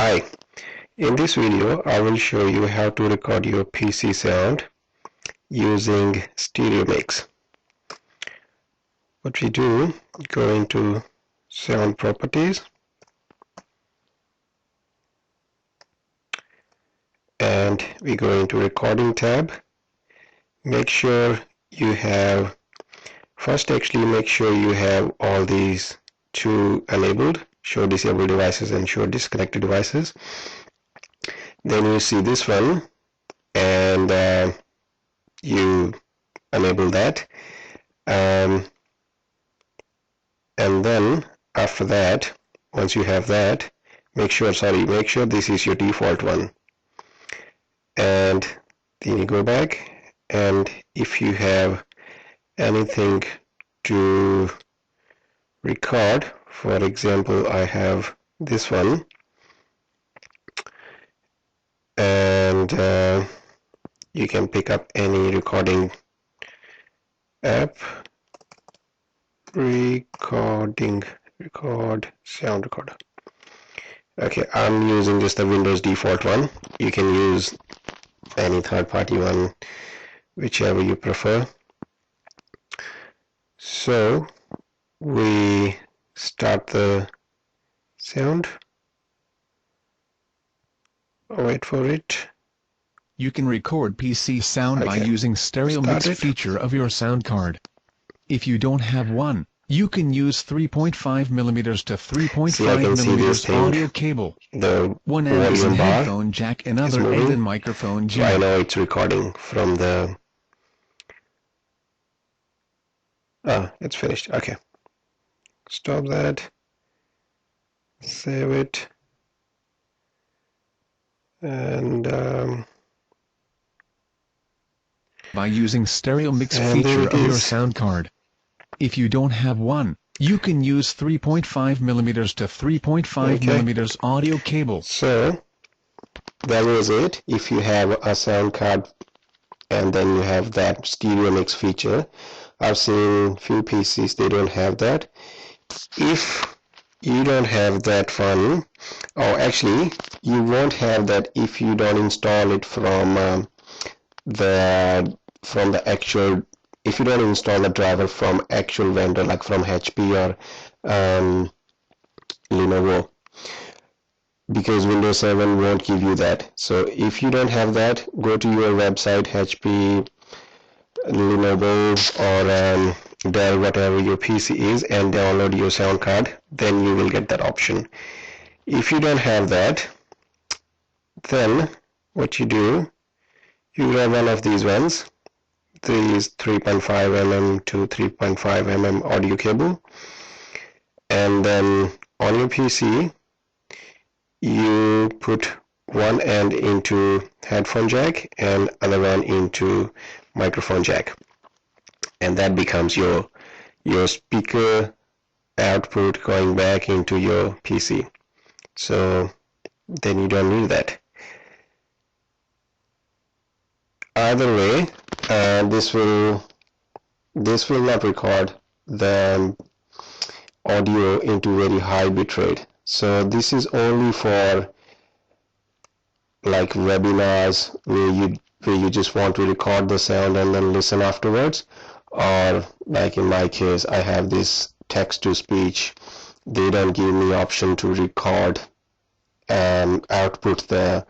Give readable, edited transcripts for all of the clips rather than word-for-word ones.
Hi, in this video I will show you how to record your PC sound using stereo mix. What we do, go into sound properties and we go into recording tab. Make sure you have, make sure you have all these two enabled, show disabled devices and show disconnected devices. Then you see this one and you enable that, and then after that, once you have that, make sure this is your default one, and then you go back, and if you have anything to record, for example I have this one, and you can pick up any recording app, record sound recorder. Okay, I'm using just the Windows default one. You can use any third-party one, whichever you prefer. So we start the sound. Wait for it. You can record PC sound by using stereo mix feature of your sound card. If you don't have one, you can use 3.5mm to 3.5mm audio cable. One end is a headphone jack, another end and microphone jack. I know it's recording from the... it's finished. Okay. Stop that. Save it. And by using stereo mix feature of your sound card. If you don't have one, you can use 3.5mm to 3.5mm audio cable. So that was it. If you have a sound card and then you have that stereo mix feature, I've seen few PCs they don't have that. If you don't have that one, or actually you won't have that if you don't install it from the actual, if you don't install the driver from actual vendor like from HP or Lenovo, because Windows 7 won't give you that. So if you don't have that, go to your website, HP, Lenovo or Dell, whatever your PC is, and download your sound card. Then you will get that option. If you don't have that, then what you do, you grab one of these ones, these 3.5mm to 3.5mm audio cable, and then on your PC you put one end into headphone jack and other one into microphone jack, and that becomes your speaker output going back into your PC. So then you don't need that. Either way, this will not record the audio into very high bitrate. So this is only for like webinars where you just want to record the sound and then listen afterwards, or like in my case I have this text to speech. They don't give me option to record and output the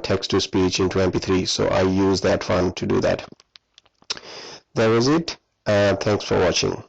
text to speech into MP3, so I use that one to do that. That was it. Thanks for watching.